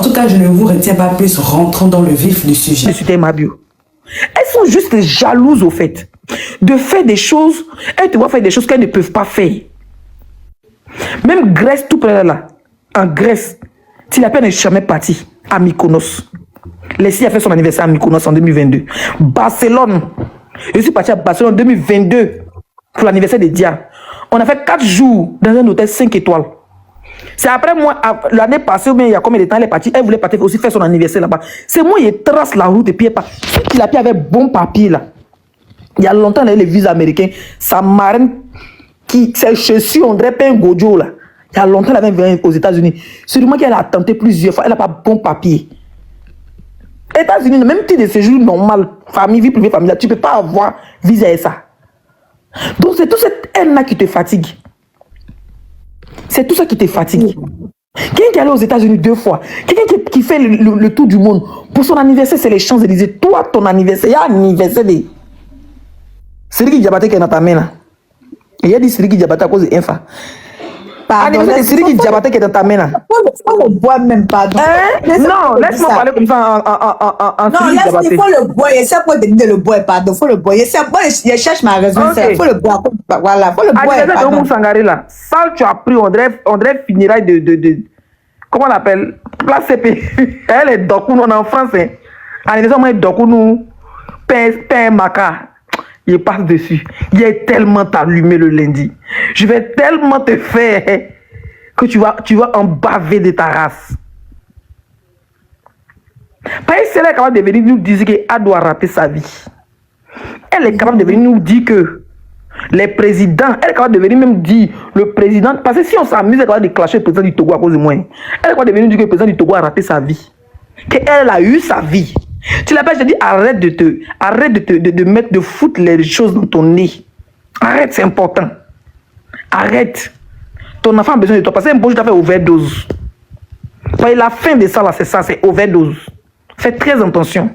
tout cas, je ne vous retiens pas plus, rentrons dans le vif du sujet. C'était ma bio. Elles sont juste jalouses au fait de faire des choses. Elles te voient faire des choses qu'elles ne peuvent pas faire. Même Grèce, tout près là, en Grèce, Tilapia n'est jamais parti à Mykonos. Leslie a fait son anniversaire à Mykonos en 2022. Barcelone, je suis parti à Barcelone en 2022 pour l'anniversaire de Dia. On a fait 4 jours dans un hôtel 5 étoiles. C'est après moi, l'année passée, ou bien il y a combien de temps elle est partie, elle voulait partir aussi faire son anniversaire là-bas. C'est moi qui trace la route et puis elle part. Si Tilapia avait bon papier là, il y a longtemps, elle a les visas américains, sa marraine, qui, ses chaussures, on dirait pas un gojo là. Il y a longtemps, elle avait venu aux États-Unis. Sûrement qu'elle a tenté plusieurs fois, elle n'a pas bon papier. États-Unis, même titre de séjour normal, famille, vie privée, familiale, tu ne peux pas avoir visa et ça. Donc c'est tout cette haine-là qui te fatigue. C'est tout ça qui te fatigue. Quelqu'un qui est allé aux États-Unis 2 fois, quelqu'un qui fait le tour du monde, pour son anniversaire, c'est les Champs-Élysées. Toi, ton anniversaire, il y a un anniversaire de Siriki Diabaté qui est dans ta main là. Il y a dit Siriki Diabaté à cause de Infa. Anniversaire de Siriki Diabaté qui est dans ta main là. Faut le boire même, pardon. Non, laisse-moi parler comme ça en non, il faut le boire. C'est pour te dire le boire, pardon. Faut le boire. Moi, je cherche ma raison. Il faut le boire. Voilà, faut le boire. Anniversaire de Sangari là. Ça, tu as pris, on dirait funérailles de comment on l'appelle? Place CP. Elle est Dokounou, on est en France. Hein. Anniversaire, moi, Dokounou, pain maca. Il passe dessus. Il est tellement t'allumer le lundi. Je vais tellement te faire que tu vas en baver de ta race. Parce que elle est capable de venir nous dire qu'elle doit rater sa vie. Elle est capable de venir nous dire que les présidents, elle est capable de venir même dire le président, parce que si on s'amuse, elle est capable de clasher le président du Togo à cause de moi. Elle est capable de venir nous dire que le président du Togo a raté sa vie. Qu'elle a eu sa vie. Tu l'appelles, je dis arrête de mettre, de foutre les choses dans ton nez. Arrête, c'est important. Arrête. Ton enfant a besoin de toi. Parce qu'un bon, je t'ai fait overdose. La fin de ça, là, c'est ça, c'est overdose. Fais très attention.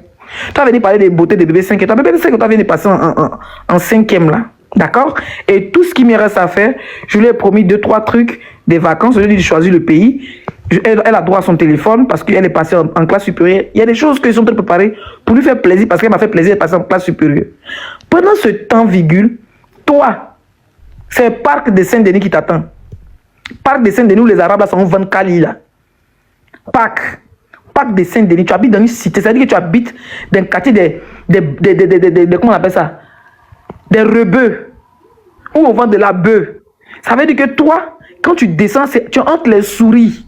Tu vas venir parler des beautés des bébés 5 étoiles. Bébé 5 étoiles vient de passer en 5e là. D'accord? Et tout ce qui me reste à faire, je lui ai promis 2-3 trucs, des vacances. Je lui ai dit de choisir le pays. Elle a droit à son téléphone parce qu'elle est passée en classe supérieure. Il y a des choses que je suis en train de préparer pour lui faire plaisir parce qu'elle m'a fait plaisir de passer en classe supérieure. Pendant ce temps, virgule, toi, c'est Parc de Saint-Denis qui t'attend. Parc de Saint-Denis où les Arabes là sont 20 Kali là. Parc de Saint-Denis, tu habites dans une cité, c'est-à-dire que tu habites dans un quartier comment on appelle ça? Des rebeux. Où on vend de la bœuf. Ça veut dire que toi, quand tu descends, tu entres les souris.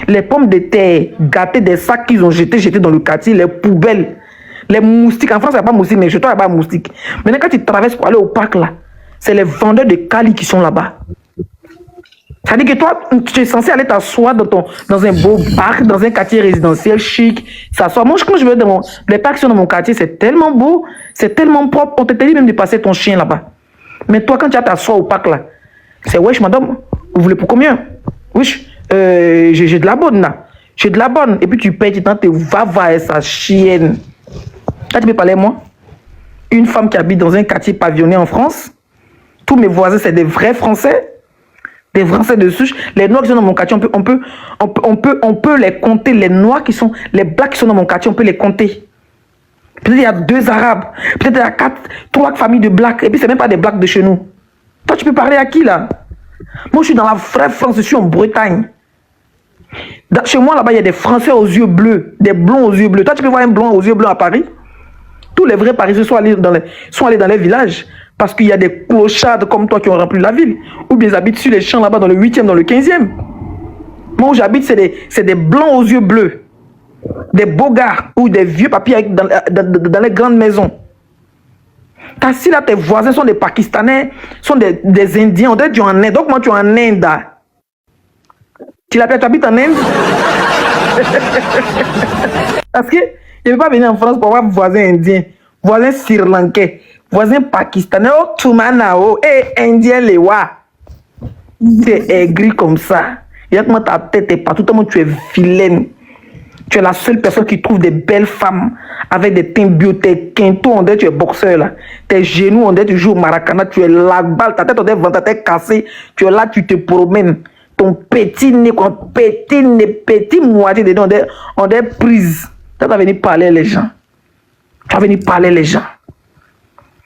Les pommes de terre gâtées des sacs qu'ils ont jetés dans le quartier, les poubelles, les moustiques. En France, il n'y a pas de moustiques, mais chez toi, il n'y a pas de moustiques. Maintenant, quand tu traverses pour aller au parc, là, c'est les vendeurs de Cali qui sont là-bas. Ça veut dire que toi, tu es censé aller t'asseoir dans un beau parc, dans un quartier résidentiel chic, s'asseoir. Moi, quand je vais dans les parcs qui sont dans mon quartier, c'est tellement beau, c'est tellement propre. On te dit même de passer ton chien là-bas. Mais toi, quand tu vas t'asseoir au parc, là, c'est wesh, madame, vous voulez pour combien? Wesh. J'ai de la bonne là. J'ai de la bonne. Et puis tu payes, tu t'en va sa chienne. Là, tu peux parler moi. Une femme qui habite dans un quartier pavillonné en France. Tous mes voisins, c'est des vrais Français. Des Français de souche. Les Noirs qui sont dans mon quartier, on peut les compter. Les Noirs qui sont, les Blacks qui sont dans mon quartier, on peut les compter. Peut-être il y a 2 Arabes. Peut-être il y a 3 familles de Blacks. Et puis c'est même pas des Blacks de chez nous. Toi, tu peux parler à qui là? Moi, je suis dans la vraie France, je suis en Bretagne. Chez moi, là-bas, il y a des Français aux yeux bleus, des blonds aux yeux bleus. Toi, tu peux voir un blond aux yeux bleus à Paris? Tous les vrais Parisiens sont allés dans les villages parce qu'il y a des clochards comme toi qui ont rempli la ville. Ou bien ils habitent sur les champs là-bas dans le 8e, dans le 15e. Moi où j'habite, c'est des blancs aux yeux bleus. Des beaux gars ou des vieux papiers dans les grandes maisons. T'as si là, tes voisins sont des Pakistanais, sont des Indiens. On dirait que tu es en Inde. Donc moi, tu es en Inde. Tu habites en Inde? Parce que je ne peux pas venir en France pour avoir voisin indien, voisin sri-lankais, voisin pakistanais, oh, Toumanao, indien, les wa. Tu es aigri comme ça. Il y a comment ta tête est partout, tout le monde tu es vilaine. Tu es la seule personne qui trouve des belles femmes avec des teints bio, tes quintaux, on dirait tu es boxeur là. Tes genoux, on dirait tu joues au maracana, tu es la balle, ta tête, on dirait ta tête cassée. Tu es là, tu te promènes. ton petit nez, petit moitié dedans, on est prise. Tu vas venir parler les gens. Tu vas venir parler les gens.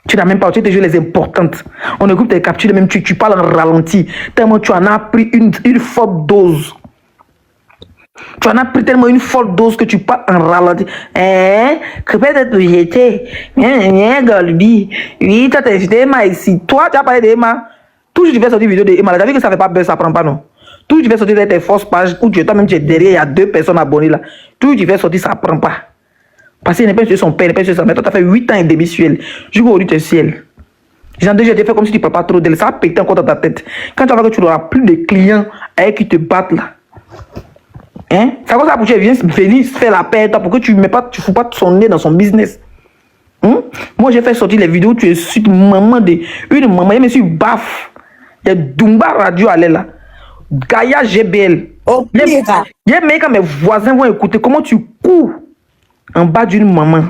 Tu n'as même pas, tu te joues les importantes. On écoute tes captures, même tu parles en ralenti. Tellement tu en as pris une forte dose. Tu en as pris tellement une forte dose que tu parles en ralenti. Que peut-être j'étais. Oui, toi, t'es Emma ici. Toi, tu as parlé d'Emma. Toujours tu fais sortir une vidéo d'Emma. Tu as vu que ça ne fait pas buzz, ça ne prend pas, non? Toujours tu fais sortir tes fausses pages où toi-même tu es derrière, il y a 2 personnes abonnées là. Toujours tu fais sortir, ça ne prend pas. Parce qu'il n'est pas sur son père, il n'est pas sur sa mère. Toi, tu as fait 8 ans et demi sur elle. Jusqu'au du ciel. J'ai déjà fait comme si tu ne parles pas trop d'elle. Ça va péter encore dans ta tête. Quand tu vas voir que tu n'auras plus de clients avec qui te battent là. Hein? C'est comme ça pour que tu viennes venir faire la paix pour que tu ne fous pas son nez dans son business. Moi, j'ai fait sortir les vidéos où tu es sur une maman, elle me suit baf. Il y a Dumba Radio à là. Gaïa GBL. Oh, il y a même quand mes voisins vont écouter comment tu cours en bas d'une maman.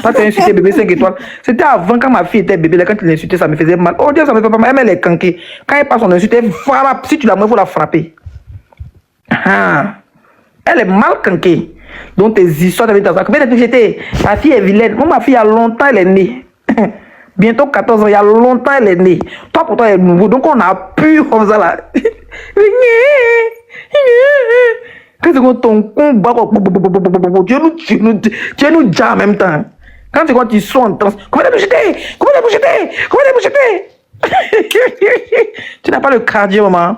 Pas tu as insulté bébé 5 étoiles. C'était avant quand ma fille était bébé, là, quand il l'insultait, ça me faisait mal. Oh Dieu, ça me fait pas mal. Elle est canquée. Quand elle passe son insulte, elle frappe. Si tu la mets, il faut la frapper. Elle est mal canquée. Donc tes histoires de ça. Combien de temps j'étais? Ta fille est vilaine. Moi, ma fille, il y a longtemps, elle est née. Bientôt 14 ans, il y a longtemps, elle est née. Toi, pourtant, elle est nouveau. Donc on a pu comme ça là. Quand tu vois ton combat, tu nous dis en même temps. Quand tu vois tu sors en transe, comment t'as jeté? Comment t'as jeté? Comment t'as jeté? Tu n'as pas le cardio, maman.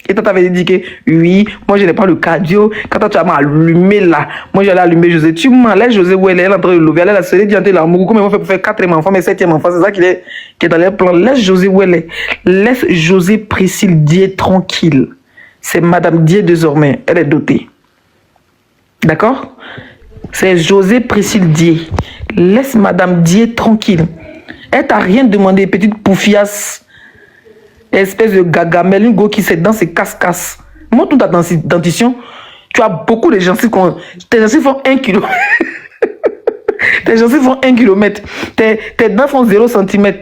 Et toi, t'avais dit que oui, moi je n'ai pas le cardio. Quand toi, tu as allumé là, moi j'allais allumer José. Tu m'enlèves José où elle est en train de lever. Elle a scellé dianté l'amour. Comment on fait pour faire 4e enfant, mais 7e enfant? C'est ça qui est dans les plans. Laisse José où elle est. Laisse José Priscille Dié tranquille. C'est Madame Dié désormais. Elle est dotée. D'accord? C'est José Priscille Dié. Laisse Madame Dié tranquille. Elle t'a rien demandé, petite poufiasse. Espèce de gagamel, une go qui s'est dans ses casse-casse. Montre ta dentition. Tu as beaucoup de gencives. Tes gencives font 1 km. Tes gencives font 1 km. Tes dents font 0 cm.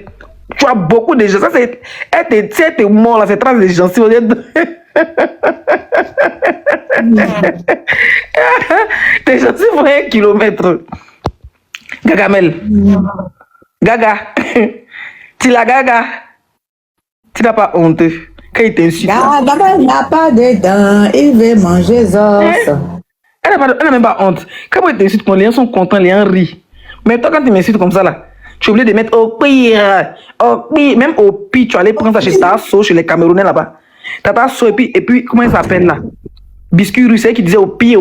Tu as beaucoup de gencives. Elle t'es mort là, c'est trace de gencives. Tes gencives font 1 km. Gagamel. Gaga. Tu la gaga. Tu n'as pas honte. Quand il t'insulte. Gaga n'a pas de dents, il veut manger ça. Elle n'a même pas honte. Quand il t'insulte, les gens sont contents, les gens rient. Mais toi, quand tu m'insultes comme ça, là, tu es obligé de mettre au pire. Même au pire, tu allais prendre ça chez Tasso, chez les Camerounais là-bas. Tasso, et puis, comment il s'appelle là? Biscuit russe qui disait au pire,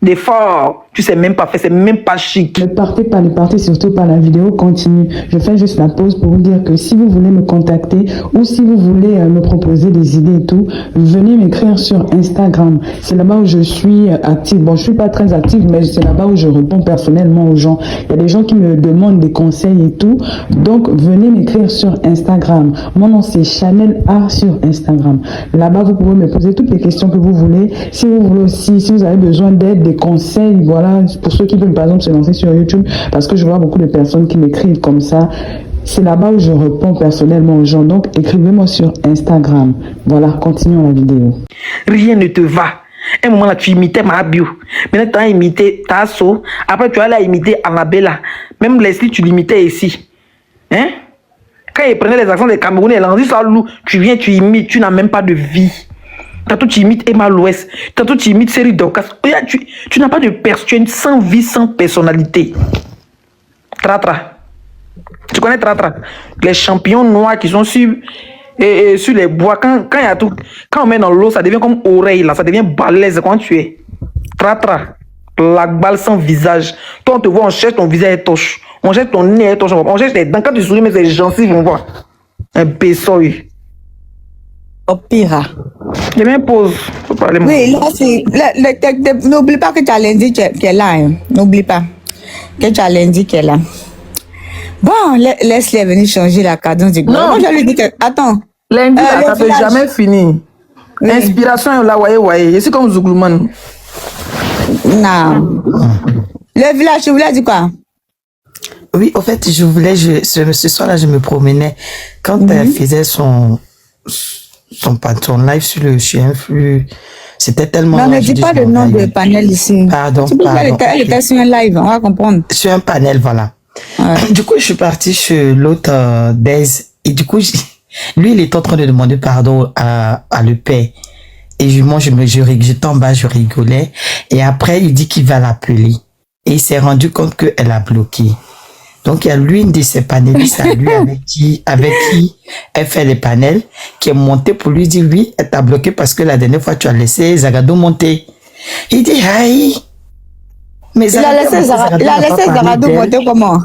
des forts. Tu sais même pas faire, c'est même pas chic. Ne partez surtout pas, la vidéo continue. Je fais juste la pause pour vous dire que si vous voulez me contacter ou si vous voulez me proposer des idées et tout, venez m'écrire sur Instagram. C'est là-bas où je suis active. Bon, je suis pas très active, mais c'est là-bas où je réponds personnellement aux gens. Il y a des gens qui me demandent des conseils et tout. Donc, venez m'écrire sur Instagram. Mon nom, c'est Chanel A sur Instagram. Là-bas, vous pouvez me poser toutes les questions que vous voulez. Si vous voulez aussi, si vous avez besoin d'aide, des conseils, voilà, pour ceux qui veulent par exemple se lancer sur YouTube, parce que je vois beaucoup de personnes qui m'écrivent comme ça, c'est là-bas où je réponds personnellement aux gens. Donc, écrivez-moi sur Instagram. Voilà, continuons la vidéo. Rien ne te va. Un moment là, tu imitais Mabio. Maintenant, tu as imité Tasso. Après, tu allais imiter Annabella. Même Leslie, tu l'imitais ici. Hein? Quand il prenait les accents des Camerounais, elle en dit ça, loup. Tu viens, tu imites, tu n'as même pas de vie. Tantôt tu imites Emma l'Ouest, tantôt tu imites Série Dorcas. Tu n'as pas de personne, tu es sans vie, sans personnalité. Tratra. Tu connais Tratra? Les champignons noirs qui sont sur les bois. Quand il y a tout, quand on met dans l'eau, ça devient comme oreille là, ça devient balèze quand tu es. Tratra. La balle sans visage. Toi on te voit, on cherche ton visage et torche. On cherche ton nez et torche. On cherche tes dents. Quand tu souris, mais c'est gencives, on voit. Un bessoy. Opéra. Je m'impose. Oui, là, c'est. N'oublie pas que tu as lundi qui est là. Hein. N'oublie pas que tu as lundi qui est là. Bon, laisse-les venir changer la cadence du groupe. Non. Moi, je lui dis que. Attends. Lundi, ça ne peut jamais finir. Oui. Inspiration, là, voyez. Je suis comme Zouglouman. Non. Le village, tu voulais dire quoi? Oui, au fait, ce soir-là, je me promenais. Quand elle faisait son live sur un flux. C'était tellement... Non, ne dis pas le nom de panel ici. Pardon, Elle était sur un live, on va comprendre. Sur un panel, voilà. Ouais. Du coup, je suis partie chez l'autre Daisy. Et du coup, lui, il est en train de demander pardon à le père. Et moi, j'étais en bas, je rigolais. Et après, il dit qu'il va l'appeler. Et il s'est rendu compte qu'elle a bloqué. Donc, il y a l'une de ses panélistes à lui avec qui elle fait les panels, qui est montée pour lui dire, oui, elle t'a bloqué parce que la dernière fois, tu as laissé Zagadou monter. Il dit, aïe. Mais Il a laissé Zagadou monter comment?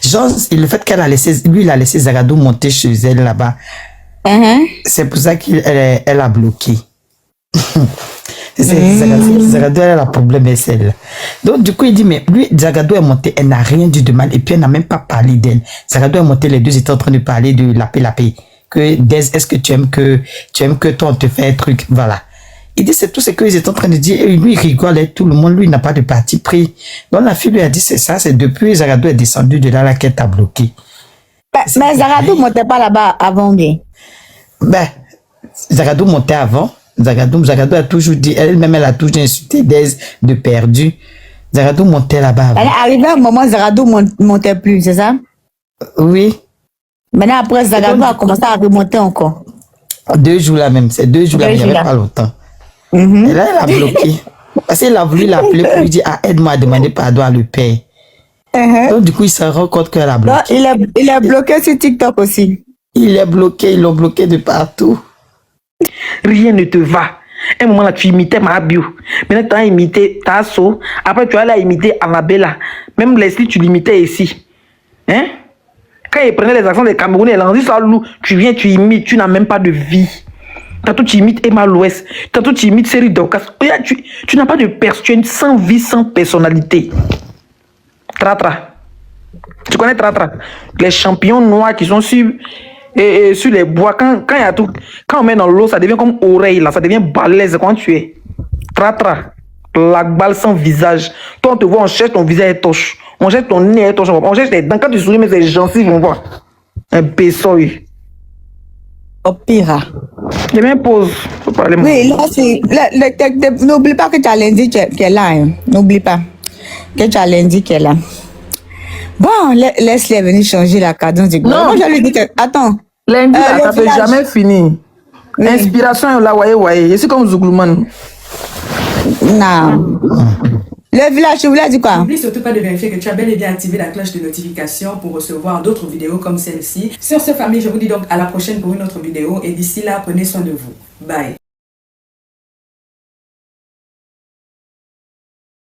Genre, le fait qu'elle a laissé, lui, il a laissé Zagadou monter chez elle là-bas. C'est pour ça qu'elle a bloqué. Zagadou, elle a le problème, c'est elle. Donc, du coup, il dit, mais lui, Zagadou est monté, elle n'a rien dit de mal, et puis elle n'a même pas parlé d'elle. Zagadou est monté, les deux étaient en train de parler de la paix. Que, est-ce que tu aimes que toi, on te fait un truc, voilà. Il dit, c'est tout ce qu'ils étaient en train de dire, et lui, il rigole, et tout le monde, lui, n'a pas de parti pris. Donc, la fille lui a dit, c'est ça, c'est depuis Zagadou est descendu de là qu'elle t'a bloqué. Mais Zagadou ne montait pas là-bas avant, bien. Ben, Zagadou montait avant. Zagadou a toujours dit, elle-même, elle a toujours insulté de perdu. Zagadou montait là-bas avant. Elle est arrivée à un moment, Zagadou montait plus, c'est ça? Oui. Maintenant, après, Zagadou a commencé à remonter encore. 2 jours là même, c'est 2 jours là, il n'y avait pas longtemps. Et là, elle a bloqué. Parce qu'elle a voulu l'appeler pour lui dire, ah, aide-moi à demander pardon à le père. Donc, du coup, il se rend compte qu'elle a bloqué. Non, il est bloqué sur TikTok aussi. Il est bloqué, ils l'ont bloqué de partout. Rien ne te va. Un moment là, tu imitais Mabio. Maintenant, tu as imité Tasso. Après, tu as là imité Annabella. Même Leslie, tu l'imitais ici. Hein? Quand il prenait les accents des Camerounais, elle en dit ça, loup. Tu viens, tu imites, tu n'as même pas de vie. Tantôt, tu imites Emma l'Ouest. Tantôt, tu imites Série Dorcas. Tu n'as pas de personne. Tu es sans vie, sans personnalité. Tratra. Tu connais Tratra? Les champions noirs qui sont sur les bois, quand il y a tout, quand on met dans l'eau, ça devient comme oreille, là, ça devient balèze quand tu es. Tratra, la balle sans visage. Toi, on te voit, on cherche ton visage et torche. On cherche ton nez et torche. On cherche tes dents. Quand tu souris, mais c'est gencives, on voit. Un bessoy. Opéra. Je m'impose. Faut parler. Oui, là, c'est. N'oublie pas que tu as lundi qui est là. Hein. N'oublie pas que tu as lundi qui est là. Bon, laisse-les venir changer la cadence du groupe. Non. Moi, je lui dis que. Attends. Lundi, là, ça le peut village. jamais finir. Oui. Inspiration, là, voyez. Je suis comme Zouglouman. Non. Le village, tu voulais dire quoi? N'oublie surtout pas de vérifier que tu as bel et bien activé la cloche de notification pour recevoir d'autres vidéos comme celle-ci. Sur ce, famille, je vous dis donc à la prochaine pour une autre vidéo. Et d'ici là, prenez soin de vous. Bye.